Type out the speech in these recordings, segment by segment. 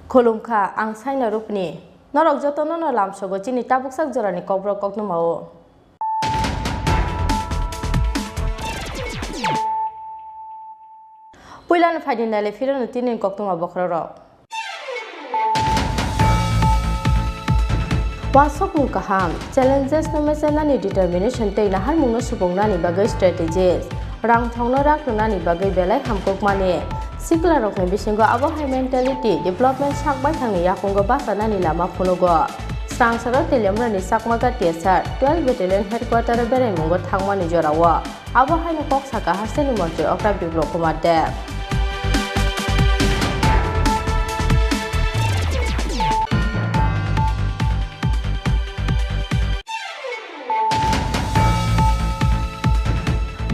Kolumka ang saina rupni norok jotono no lamsogo chini tabuksak jorani kobro kokno mao Puilan faidin dale firon tinin kokno ma bokroro Wasok mung kaham challenges no mesanani determination tei na har mung no subongnani bagai strategies rang thongno rak nani bagai belai hamkok mane Sikla rokne bisingo abo high mentality development sakbai thangni yakungo basanani lama phunugo Strangsaro telemrani sakmaga tiasar 12 battalion headquarter berai mungo thangmani jorawa abo high no kok saka haseni mantri okra biplop kumar dev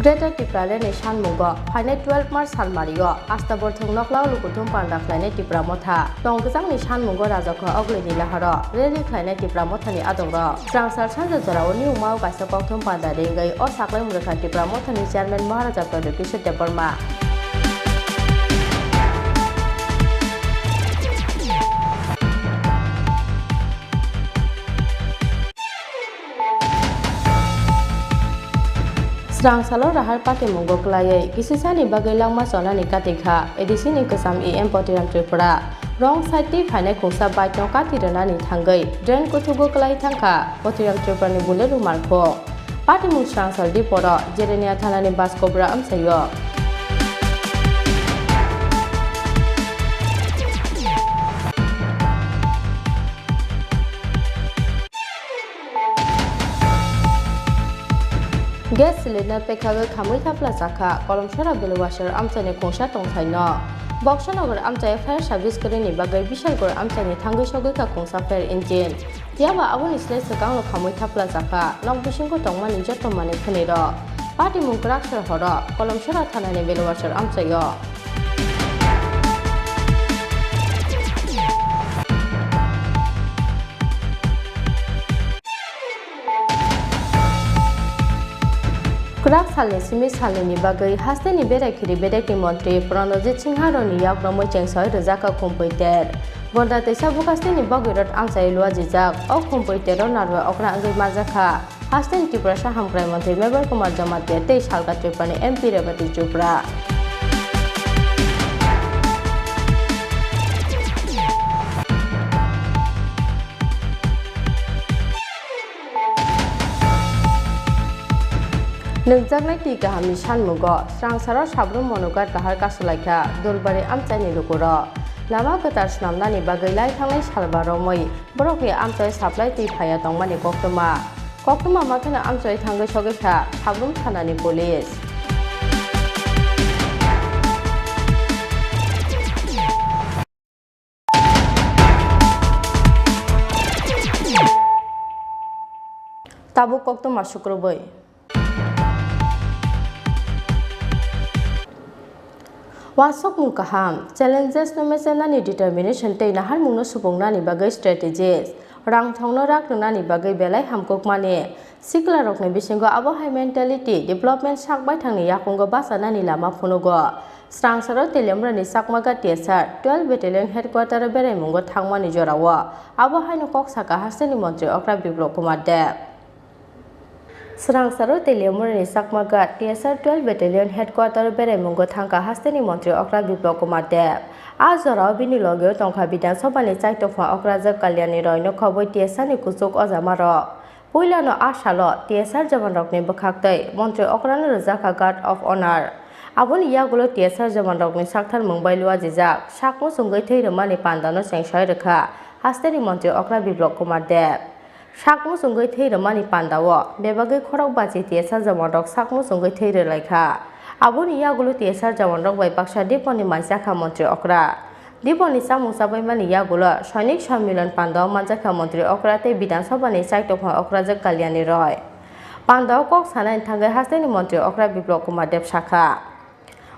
Greater Tripura ni Sanmungo, Haine 12 March Salmario, Astabor Thungnoklau Lukutum Pandaflane Tripura Motha, Tongkazang ni Sanmungo Rajako Ogli ni Laharo, Reli Flaine Tripura Motha ni Adongro, Strangsar Sanjo Jarao ni Umau Kaisa Koktum Panda Dengai, O Saklai Muraka Tripura Motha ni Chairman Maharaja Pradipti Deparma. Strangsalo rahar pati mungo klai kisisani bagai langma sonani katikha edisini kasam em potiram tripura rong side phane khungsa baitno katirana thangai drain kuthugo klai thangkha potiram tripura ni buleru markho pati mung strangsal di poro jerenia thanani baskobra amsayo Gas cylinder pekhaga khamui thapla sakha kolom shara belwasher amchane khongsa tongsaino boxanagar amchai fire service kare bagai bishal gor amchani thangai sogai ka khongsa fire engine yaba abuni slai sakang lo khamui thapla sakha nok bisingko tongmani jottomani khnero party mungkrak shar horo kolom shara thanani belwasher amchayo Kurak salni simi salni bagai hasteni berai khiri bedekni mantri Pranajit Singharo ni yakramo chengsoi rajaka kompoiter gonda teisa bukasteni bagirot amsai lua jijak o kompoitero narwa okra angai majaka hasten Tripura Sahamkrai mantri Mebal Kumar Jamatia tei salka Tripurani MP Revati Chopra Nungjaknai ti kahami Sanmungo Strangsaro sabrum monogat kahar kasulaikha Dolbari amchani lukuro lama katar snamnani bagai lai thangnai salbaromoi borokni amchai saplai ti phaya tongmani koktuma mathana amchai thangai sogekha sabrum thanani police Tabu koktuma sukrobai Wasok mung kaham challenges no mesanani determination tei nahar mung no subongnani bagai strategies rang thongno rak nani bagai belai hamkok mane sikla rokne bisingo abo high mentality development sakbai thangni yakungo basanani lama phunugo Strangsaro telemrani sakmaga tiasar 12 battalion headquarter berai mungo thangmani jorawo abo high no kok saka haseni mantri okra biplop kumar dev Strangsaro telemrani sakmaga tiasar 12 battalion headquarter berai mungo thangka hasteni mantri okra biplop kumar dev ajora bini logyo tongkha bidan sobani chaitokha okrajak kalyani roino khoboi tiasani kusuk ojamaro puilano asalo tiasar jaman rokni bukhaktei mantri okrano rajaka guard of honor aboni yagulo tiasar jaman rokni sakthar mungbai lua jijak sakmo sungai theirmani pandano sengsoi rekha hasteni mantri okra biplop kumar dev Sakmu sungai theirmani pandawo bebagai khorok bachi tiasar jaman rok sakmu sungai theire laikha aboni yagulo tiasar jaman rok bai baksa diponi mansakha mantri okra diponi samung sabaimani yagulo sainik sammilan pandaw manjakha mantri okra tei bidan sabhani chaitokha okrajak kalyani roy pandaw kok sanai thangai hasteni mantri okra biplop kumar dev sakha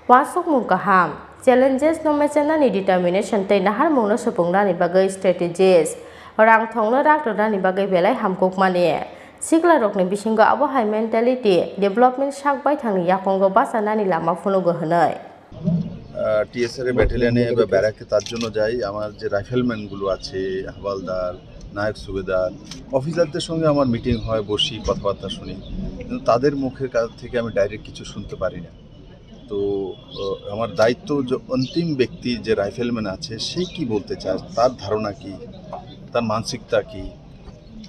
wasok mung kaham challenges no mesanani determination tei nahar mung no supungnani bagai strategies rang thongno rak nani bagai belai hamkok mane sikla rokni bisingo abo high mentality development sakbai thangni yakongo basanani lama phunugo hnai TSR ব্যাটালিয়নে বা ব্যারাকে তার জন্য যাই আমার যে রাইফেলম্যানগুলো আছে, হাওয়ালদার, নায়ক সুবেদার, অফিসারদের সঙ্গে আমার মিটিং হয়, বসি, কথাবার্তা শুনি, কিন্তু তাদের মুখের কাছ থেকে আমি ডাইরেক্ট কিছু শুনতে পারি না। তো আমার দায়িত্ব যে অন্তিম ব্যক্তি যে রাইফেলম্যান আছে সে কি বলতে চায়, তার ধারণা কি, তার মানসিকতা কি,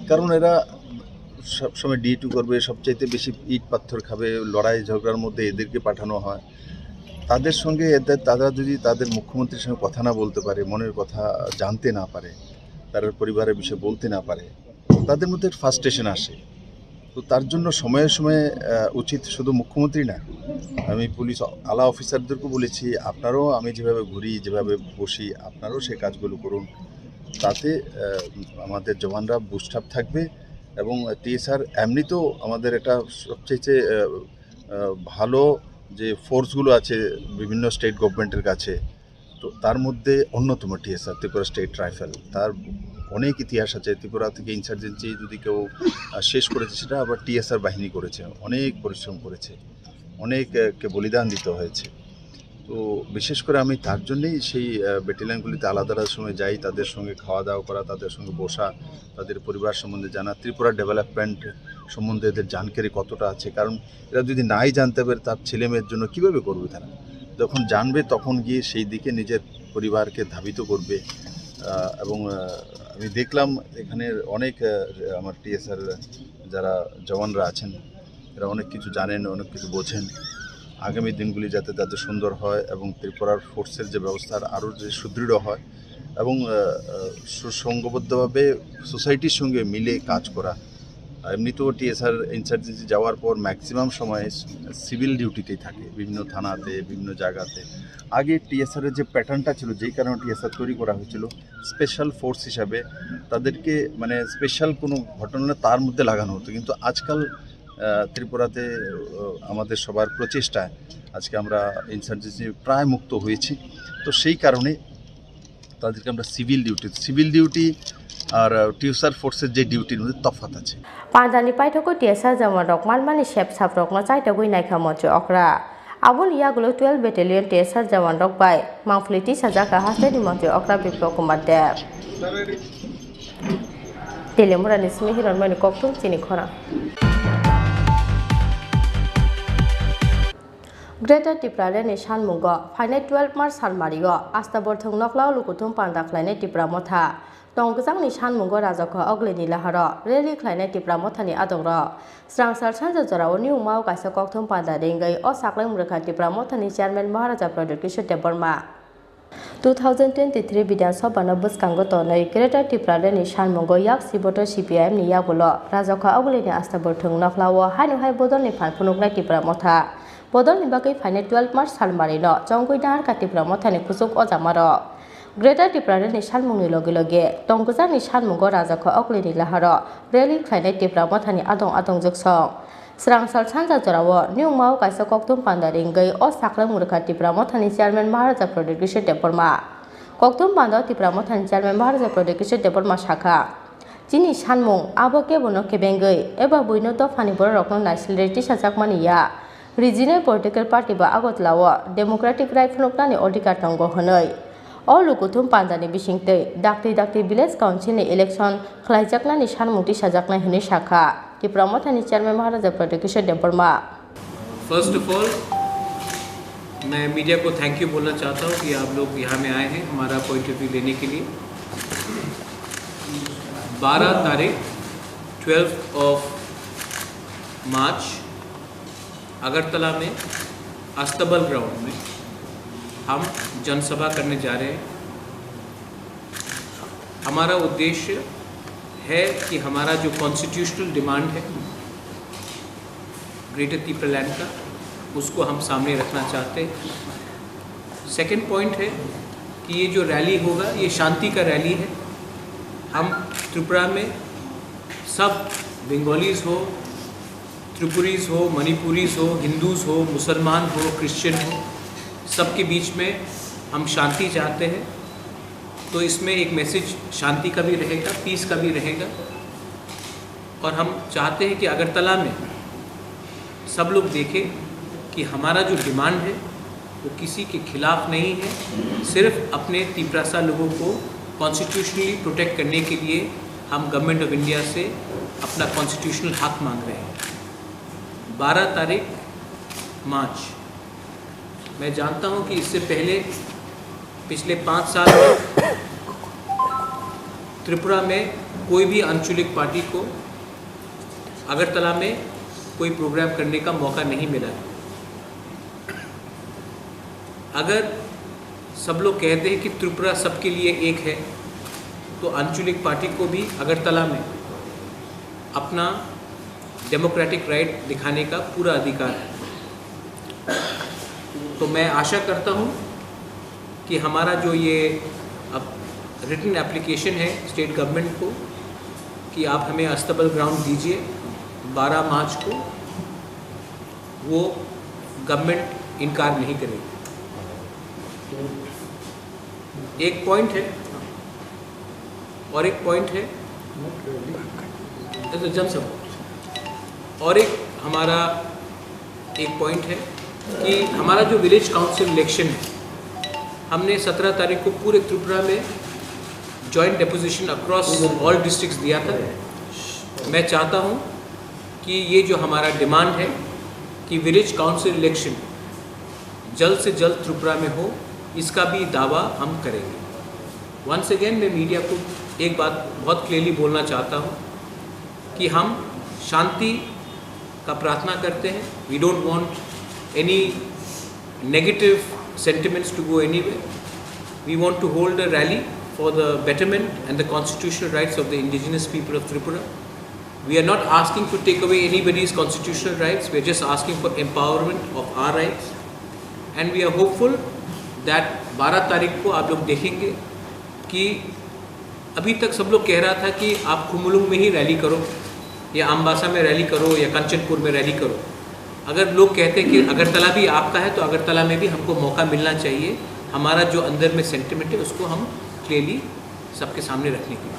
কারণ এরা সবসময় ডিউটি করবে, সবচাইতে বেশি ইট পাথর খাবে, লড়াই ঝগড়ার মধ্যে এদেরকে পাঠানো হয়। তাদের সঙ্গে তারা যদি তাদের মুখ্যমন্ত্রীর সঙ্গে কথা না বলতে পারে, মনের কথা জানতে না পারে, তার পরিবারের বিষয়ে বলতে না পারে, তাদের মধ্যে ফ্রাস্ট্রেশন আসে। তো তার জন্য সময়ে সময়ে উচিত শুধু মুখ্যমন্ত্রী না, আমি পুলিশ আলা অফিসারদেরকেও বলেছি, আপনারাও আমি যেভাবে ঘুরি, যেভাবে বসি, আপনারাও সেই কাজগুলো করুন, তাতে আমাদের জওয়ানরা বুস্ট আপ থাকবে। এবং টিএসআর এমনিতেও আমাদের একটা সবচেয়ে ভালো যে ফোর্সগুলো আছে বিভিন্ন স্টেট গভর্নমেন্টের কাছে, তো তার মধ্যে অন্যতম টিএসআর, ত্রিপুরা স্টেট রাইফেল। তার অনেক ইতিহাস আছে। ত্রিপুরা থেকে ইনসার্জেন্সি যদি কেউ শেষ করেছে সেটা আবার টিএসআর বাহিনী করেছে, অনেক পরিশ্রম করেছে, অনেককে বলিদান দিতে হয়েছে। তো বিশেষ করে আমি তার জন্যেই সেই ব্যাটালিয়নগুলিতে আলাদা আলাদা সময় যাই, তাদের সঙ্গে খাওয়া দাওয়া করা, তাদের সঙ্গে বসা, তাদের পরিবার সম্বন্ধে জানা, ত্রিপুরা ডেভেলপমেন্ট সম্বন্ধে এদের জানকারি কতটা আছে, কারণ এরা যদি নাই জানতে পারে তার ছেলে মেয়ের জন্য কীভাবে করবে, তারা যখন জানবে তখন গিয়ে সেই দিকে নিজের পরিবারকে ধাবিত করবে। এবং আমি দেখলাম এখানে অনেক আমার টিএসআর যারা জওয়ানরা আছেন এরা অনেক কিছু জানেন, অনেক কিছু বোঝেন। আগামী দিনগুলি যাতে তাদের সুন্দর হয় এবং ত্রিপুরার ফোর্সের যে ব্যবস্থার আরও যে সুদৃঢ় হয় এবং সুসংঘবদ্ধভাবে সোসাইটির সঙ্গে মিলে কাজ করা। এমনিতেও টিএসআর ইনসার্জেন্সি যাওয়ার পর ম্যাক্সিমাম সময় সিভিল ডিউটিতেই থাকে, বিভিন্ন থানাতে, বিভিন্ন জায়গাতে। আগে টিএসআরের যে প্যাটার্নটা ছিল, যেই কারণে টিএসআর তৈরি করা হয়েছিল, স্পেশাল ফোর্স হিসাবে তাদেরকে মানে স্পেশাল কোনো ঘটনা তার মধ্যে লাগানো হতো। কিন্তু আজকাল ত্রিপুরাতে আমাদের সবার প্রচেষ্টায় আজকে আমরা ইনসার্জেন্সি প্রায় মুক্ত হয়েছি। তো সেই কারণে তাদেরকে আমরা সিভিল ডিউটি আর টিএসআর ফোর্সের যে ডিউটির মধ্যে তফাৎ আছে। পাঁচদানি পাইথকো টিএসআর জামান রক মানমানি শেপ সাফরক না চাইটা গই নাইখা মন্ত্রী অকরা আবুল ইয়াগুলো 12 ব্যাটালিয়ন টিএসআর জামান রক বাই মাংফলিটি সাজাকা হাসতেনি মন্ত্রী অকরা বিপ্লব কুমার দেব তেলেমুরানি স্মিহিরন মানে কক্টুম চিনি খরা গ্রেটার ত্রিপুরাनि सानमुंगो फाइनाल 12 मार्च सानमारिगो आस्ताबरथों नखलाव लुकुथुं पान्दा ख्लायनाय त्रिपुरा मथा तंगजांनि सानमुंगो राजाखौ अग्लिनि लाहारो रेलि ख्लायनाय त्रिपुरा मथानि आदंरो स्रांसार सानजा जरावनि उमाव कायसा कक्थुं पान्दा रिंगै अ साख्लाय मुरखा त्रिपुरा मथानि चेयारमैन महाराजा प्रदीप किशोर देबबर्मा 2023 विधानसभा बसकांगो तनै ग्रेटार त्रिपुरानि सानमुंगो याक सिबोto CPIM नि यागुलो राजाखौ अग्लिनि आस्ताबरथों नखलाव हानुहाय बदलनि फानफुनुगनाय त्रिपुरा मथा बदलनि बागै फाइनाल 12 मार्च सानमारिनो चंगुइ दाहार त्रिपुरा मथानि खुसुक अजामारो ग्रेटार त्रिपुरानि सानमुंनि लगे लगे तंगजांनि सानमुंगो राजाखौ अग्लिनि लाहारो रेलि ख्लायनाय त्रिपुरा मथानि आदं आदं जोगसं स्रांसार सानजा जराव निउमाव कायसा कक्थुं पान्दा रिंगै अ साख्लाय मुरखा त्रिपुरा मथानि चेयारमैन महाराजा प्रदीप किशोर देबबर्मा कक्थुं पान्दा त्रिपुरा मथानि चेयारमैन महाराजा प्रदीप किशोर देबबर्मा शाखा जिनि सानमुं आबो केबनो केबेंगै एबा बयनो दफानि बर रकनो नायसिलरेटि साजाकमानिया रिजिनल पलिटिकल पार्टी बा आगतलाव डेमोक्रेटिक राइट फुनुकनानि अधिकार दंग हनै अ लुकुथुम पान्दानि बिसिंतै दाक्ति विलेज काउन्सिलनि इलेक्शन ख्लायजाकनानि सानमुंथि साजाकनाय हनै शाखा त्रिपुरा मथानि चेयारमैन महाराजा प्रदीप किशोर देबबर्मा। फर्स्ट ऑफ ऑल मैं मीडिया को थैंक यू बोलना चाहता हूँ कि आप लोग यहाँ में आए हैं हमारा पॉइंट ऑफ व्यू लेने के लिए। 12 तारीख 12 मार्च अगरतला में अस्तबल ग्राउंड में हम जनसभा करने जा रहे हैं। हमारा उद्देश्य है कि हमारा जो कॉन्स्टिट्यूशनल डिमांड है ग्रेटर त्रिपुरा लैंड का, उसको हम सामने रखना चाहते हैं। सेकंड पॉइंट है कि ये जो रैली होगा ये शांति का रैली है। हम त्रिपुरा में सब बंगालीज हो, त्रिपुरीज हो, मणिपुरीज हो, हिंदूज हो, मुसलमान हो, क्रिश्चियन हो, सबके बीच में हम शांति चाहते हैं। तो इसमें एक मैसेज शांति का भी रहेगा, पीस का भी रहेगा। और हम चाहते हैं कि अगरतला में सब लोग देखें कि हमारा जो डिमांड है वो किसी के खिलाफ नहीं है, सिर्फ अपने तिपरासा लोगों को कॉन्स्टिट्यूशनली प्रोटेक्ट करने के लिए हम गवर्नमेंट ऑफ इंडिया से अपना कॉन्स्टिट्यूशनल हक मांग रहे हैं। 12 तारीख मार्च, मैं जानता हूँ कि इससे पहले पिछले 5 साल में त्रिपुरा में कोई भी आंचलिक पार्टी को अगरतला में कोई प्रोग्राम करने का मौका नहीं मिला। अगर सब लोग कहते हैं कि त्रिपुरा सबके लिए एक है, तो आंचलिक पार्टी को भी अगरतला में अपना डेमोक्रेटिक राइट दिखाने का पूरा अधिकार है। तो मैं आशा करता हूँ कि हमारा जो ये अब रिटन एप्लीकेशन है स्टेट गवर्नमेंट को कि आप हमें अस्तबल ग्राउंड दीजिए 12 मार्च को, वो गवर्नमेंट इनकार नहीं करेगी। एक पॉइंट है और एक पॉइंट है जनसभा, और एक हमारा एक पॉइंट है कि हमारा जो विलेज काउंसिल इलेक्शन है, हमने 17 तारीख को पूरे त्रिपुरा में joint deposition across all districts दिया था। मैं चाहता हूं कि ये जो हमारा डिमांड है कि विलेज काउंसिल इलेक्शन जल्द से जल्द त्रिपुरा में हो, इसका भी दावा हम करेंगे। वंस अगेन मैं मीडिया को एक बात बहुत क्लियरली बोलना चाहता हूं कि हम शांति का प्रार्थना करते हैं। We don't want any negative sentiments to go anywhere. We want to hold a rally for the betterment and the constitutional rights of the indigenous people of Tripura. We are not asking to take away anybody's constitutional rights. We are just asking for empowerment of our rights. And we are hopeful that 12 तारीख को आप लोग देखेंगे कि अभी तक सब लोग कह रहा था कि आप खुमुलुंग में ही रैली करो, या अम्बासा में रैली करो, या कंचनपुर में रैली करो। अगर लोग कहते हैं कि अगरतला भी आपका है, तो अगरतला में भी हमको मौका मिलना चाहिए। हमारा जो अंदर में सेंटिमेंट है उसको हम क्लियरली सबके सामने रखने के लिए।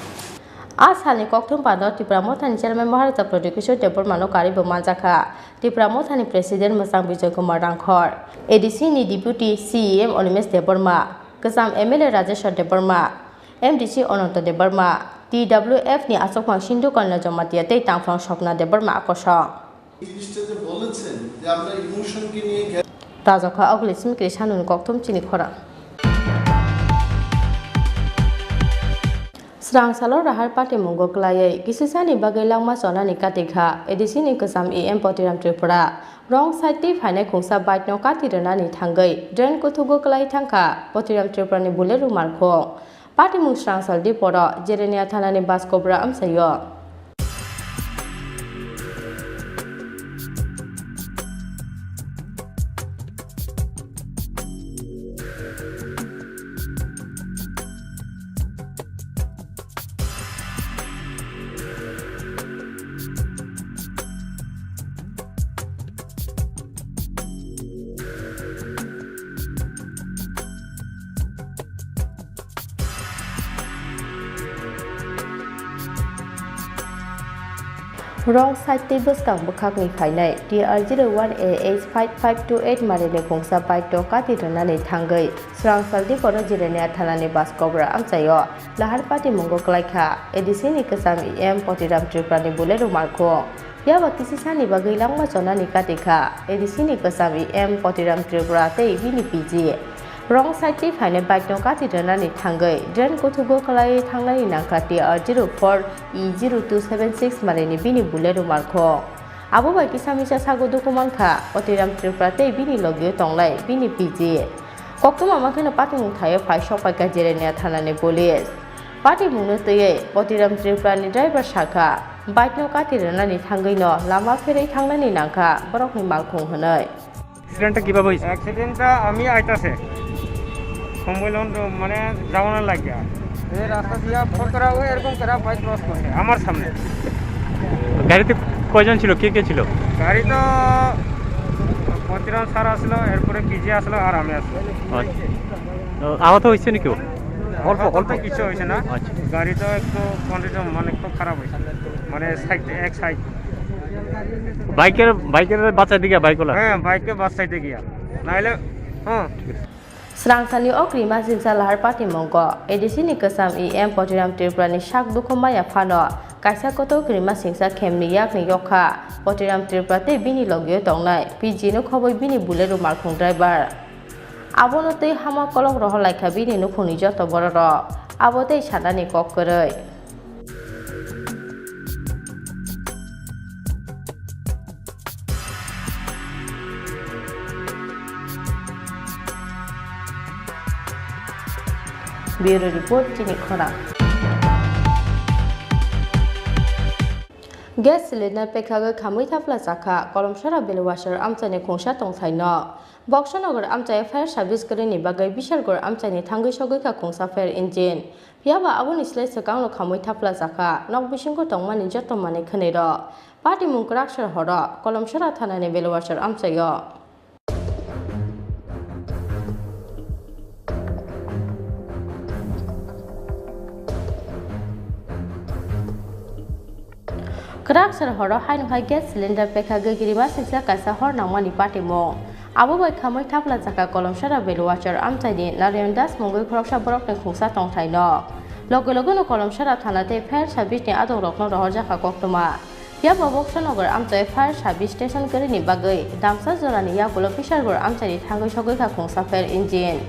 आज सालनि कक्थुम पादो त्रिपुरा मोथानि चेयरमैन महाराजा प्रदीप किशोर देबबर्मानो कारिबो मानजाखा त्रिपुरा मोथानि प्रेसिडेंट मोजां बिजय कुमार रांखर एडीसी नि डिप्यूटी सीएम अनिमेश देबबर्मा गोजाम एमएलए राजेश्वर देबबर्मा एमडीसी अनंत देबबर्मा टीडब्ल्यूएफ नि आसोकमा सिंधु कन्या जमातिया तै तांफां स्वप्ना देबबर्मा आकर्षण राजखा अगलिसिम कृष्णानुन कक्थुम चिनि खरा स्रांसालो राहार पार्टी मंगो क्लायै किसिसानि बागै लांमा सनानि काटिखा एडिसिनि गोजाम एम पतिराम त्रिपुरा रं साइटि फाइनाय खुंसा बाइटनो काटिरनानि थांगै ड्रेन कुथुगो क्लाय थांखा पतिराम त्रिपुरानि बुलेरु मारखो पार्टी मुं स्रांसाल दिपर जेरेनिया थानानि बासकोब्रा आमसायो रं साइटि बसकां बुखाकनि फायनाय TR01AH5528 मारिनि खुंसा बाइटो काटिरनानि थांगै स्रांसालदि बर जिरायनाया थानानि बासकब्रा आमसायो लाहार पार्टी मंगो क्लायखा एडिसिनि गोजाम एम पतिराम त्रिपुरानि बुलेरु मारखो याबा किसिसानि बागै लांमा सनानि काटिखा एडिसिनि गोजाम एम पतिराम त्रिपुरा तै बिनि पिजि रं साइटि फाइनाय बाइटनो काटिरनानि थांगै ड्रेन कुथुगो क्लाय थांनायनि नांखा TR04E0276 मारिनि बिनि बुलेरु मारखो आबो बाय किसामिसा सागो दुकुमानखा पतिराम त्रिपुरा तै बिनि लगियो तंलाय बिनि पिजि कक्तुमा माखनो पार्टी मुं थायो फाइ सपायका जेरेनिया थानानि पुलिस पार्टी मुंनो तैयै पतिराम त्रिपुरानि ड्राइभार शाखा बाइटनो काटिरनानि थांगैनो लामा फेरै थांनायनि नांखा बरकनि मालखुं होनाय অ্যাক্সিডেন্টটা কিভাবে হয়েছে? অ্যাক্সিডেন্টটা আমি আইতাছে সম্মেলন মানে যাওয়ানোর লাগিয়া এই রাস্তা দিয়া ফোর করা হয়ে এরকম করা বাইক ক্রস করছে আমার সামনে। গাড়িতে কয়জন ছিল, কে কে ছিল? গাড়ি তো পতিরাম স্যার আসলো, এরপরে পিজি আসলো আর আমি আসলো। আহত হয়েছে নাকি? অল্প অল্প কিছু হয়েছে না। গাড়ি তো একটু কন্ডিশন মানে একটু খারাপ হয়েছে, মানে সাইড এক সাইড। বাইকের বাচ্চা দিকে বাইকওয়ালা? হ্যাঁ বাইকে বাস সাইডে গিয়া, নাহলে হ্যাঁ Srangtani okri masin salahar pati monggo edisi ni kesam em potiram triprani sak dukhomaya phano kaisa koto kri masin sa khemni yak ni yokha potiram triprate bini logyo tongnai pg no khoboi bini bulero markhung driver abonote hama kolok roh laikha bini no khuni joto bororo abote sadani kok koroi Bureau Report Chini Khora Gas cylinder pekhaga khamui thapla chakha kolomsara belwasher amchani khongsa tongthaino Boksanagar amchai fire service kare ni bagai bishargor amchani thangai sogoi ka khongsa fire engine Yaba abuni slai sakang lo khamui thapla chakha nok bisingko tongmani joto mane khneiro Party mungkrakshar horo kolomsara thanani belwasher amchayo Krak sar horo hain hai gas cylinder pekhaga girima singsa kaisa hor nangmani party mo abo bai khamai thapla jaka kolomsara belwasher amchaini Narayan Das mongoi khoroksa borok ni khungsa tongthaino logo logo no kolomsara thanate fire service ni adong rokno rohor jaka koktoma ya Boksanagar amchai fire service station kare ni bagai damsa jorani ya golo fishergor amchaini thangai sogoi ka khungsa fire engine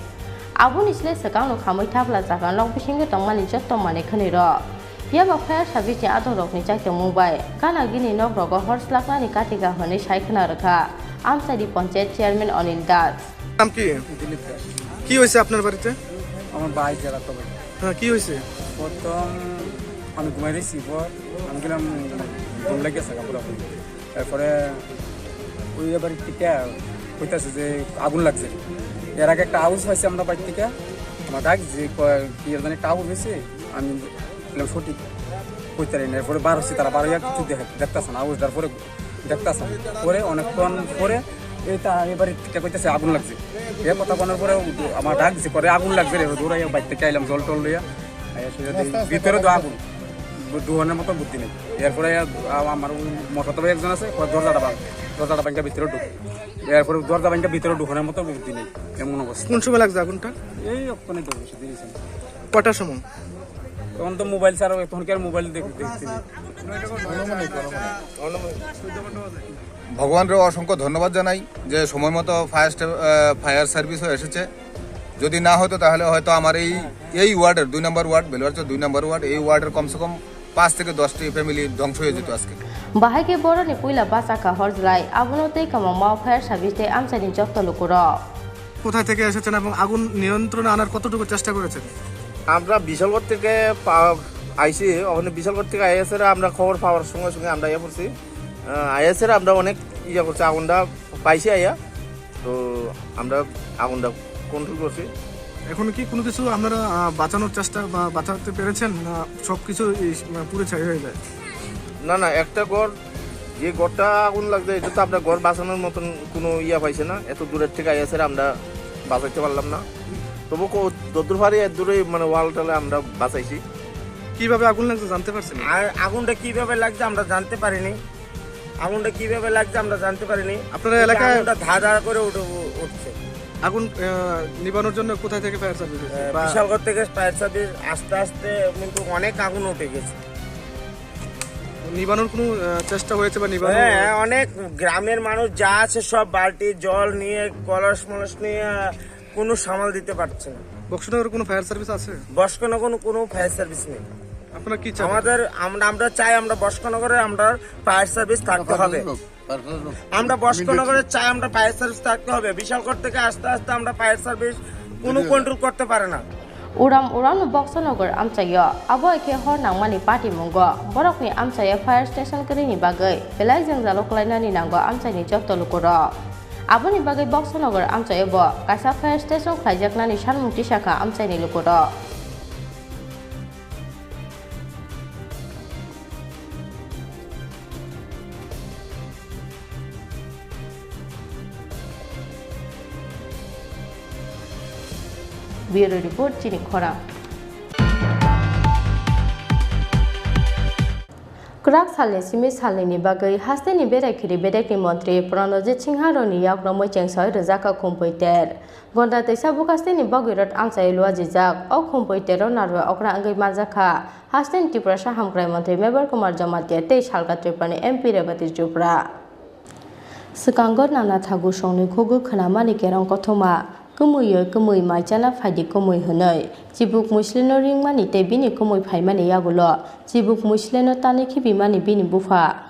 abo ni slai sakang no khamai thapla jaka nok bisingo tongmani jotto mane khneiro Yaba fire service ni adong rok ni chaitong mobile kana gini nok rogo horse lakna ni katika hone saikna rakha আমসাইডি panchayat chairman Anil Das নাম কি দিলীপ দাস কি হয়েছে আপনার বাড়িতে আমার ভাই যারা তো হ্যাঁ কি হয়েছে প্রথম আমি ঘুমাই দিয়েছি পর আমি গেলাম দম লেগেছে পুরোপুরি তারপরে ওই বাড়ির থেকে কইতাছে যে আগুন লাগছে এর আগে একটা আউস হয়েছে আমরা বাড়ি থেকে আমার ডাক যে কি জানি একটা আউস হয়েছে আমি বললাম সঠিক কইতে পারি না এরপরে বার হচ্ছে তারা বার হইয়া কিছু দেখতেছে না আউস তারপরে দেখতেছে পরে অনেকক্ষণ পরে এইটা এবারে টিকা কইতেছে আগুন লাগছে এ কথা বলার পরে আমার ডাক দিছে করে আগুন লাগছে রে দৌড়াইয়া বাইর থেকে আইলাম জল টল লইয়া ভিতরে তো আগুন দুহনের মতো বুদ্ধি নেই এরপরে আমার মোটর তো একজন আছে দরজাটা ভাঙ্গা ভিতরে ঢুক এরপরে দরজা ভাঙ্গা ভিতরে ঢুকনের মতো বুদ্ধি নেই এমন অবস্থা কোন সময় লাগছে আগুনটা এই অক্ষণে তো বেশি দিয়েছেন কটার সময় তখন তো মোবাইল ছাড়া তখন কি আর মোবাইল দেখছি ভগবানরে অসংখ্য ধন্যবাদ জানাই যে সময় মতো ফায়ার সার্ভিসও এসেছে যদি না হতো তাহলে হয়তো আমার এই ওয়ার্ডের 2 নম্বর ওয়ার্ড বেলুয়ারচর 2 নম্বর ওয়ার্ড এই ওয়ার্ডের কমসে কম 5 থেকে 10টি ফ্যামিলি ধ্বংস হয়ে যেত আজকে বাহাইকে বড়নি পুইলা বাসাকা হরজলাই আবনতেই কামামা ফায়ার সার্ভিসে আমসাইনি যত লোকর কোথা থেকে এসেছেন এবং আগুন নিয়ন্ত্রণে আনার কতটুকু চেষ্টা করেছেন আমরা বিশালগড় থেকে আইসি ওখানে বিশালগড় থেকে আইএসের আমরা খবর পাওয়ার সঙ্গে সঙ্গে আমরা ইয়ে করছি আইএসের আমরা অনেক ইয়ে করছি আগুনটা পাইছি আইয়া তো আমরা আগুনটা কন্ট্রোল করছি এখন কি কোনো কিছু আপনারা বাঁচানোর চেষ্টা বা বাঁচাতে পেরেছেন না সব কিছু পুরো ছাই হয়ে যায় না একটা ঘর যে ঘরটা আগুন লাগছে এটা তো আমরা ঘর বাঁচানোর মতন কোনো ইয়া পাইছে না এত দূরের থেকে আইএসের আমরা বাঁচাইতে পারলাম না তবু যতদূর পারি এত দূরে মানে ওয়ালটালে আমরা বাঁচাইছি কিভাবে আগুন লাগছে জানতে পারছেন আর আগুনটা কিভাবে লাগছে আমরা জানতে পারিনি আপনারা এলাকায় ধাঁধা করে উঠছে আগুন নিবানোর জন্য কোথায় থেকে ফায়ার সার্ভিস বিশালগড় থেকে ফায়ার সার্ভিস আস্তে আস্তে কিন্তু অনেক আগুন উঠে গেছে নিবানোর কোনো চেষ্টা হয়েছে বা নিবানো হ্যাঁ অনেক গ্রামের মানুষ যা আছে সব বালতি জল নিয়ে কলস মলস নিয়ে কোনো সামাল দিতে পারছে না বক্সনগর কোনো ফায়ার সার্ভিস আছে বস্কনগর কোনো ফায়ার সার্ভিস নেই আপনারা কি চান আমরা চাই আমরা বস্কনগরে আমরা ফায়ার সার্ভিস থাকতে হবে আমরা বস্কনগরে চাই আমরা ফায়ার সার্ভিস থাকতে হবে বিশালগড় থেকে আস্তে আস্তে আমরা ফায়ার সার্ভিস কোনো কন্ট্রোল করতে পারে না উড়াম বক্সনগর আমচাইয়া আবো একে হর নাংমানি পার্টি মঙ্গ বরকনি আমচাইয়া ফায়ার স্টেশন করিনি বাগৈ বেলাই जों জালকলাইনানি নাंगौ আমচাইনি যত লোকর আবনি বাগৈ বক্সনগর আমচাইয়া ব কাसा फायर स्टेशन खाइजाकनानि सानमुक्ति शाखा আমচাইनि लोकर Bureau Report Chini Khora Krak salni simi salni bagai hasteni berakiri bedekni mantri Pranajit Singh Haroni yakromoi chengsoi rajaka khumpoiter Gonda Tesa Bukastini Bogirot Ansai Luazizak, Okumpo Tero Narva Okra Angai Mazaka, Hasten Tiprasha Hamkrai Monte Meber Kumar Jamatia Te Shalka Tripani MP Rebati Jupra. Sekangot Nana Tagu Shoni Kugu Kanamani Kerong Kotoma, Kumuyo Kumui Machana Fadi Kumui Hunoi, Jibuk Muslino Ring Mani Te Bini Kumui Paimani Yagulo, Jibuk Muslino Taniki Bimani Bini Bufa.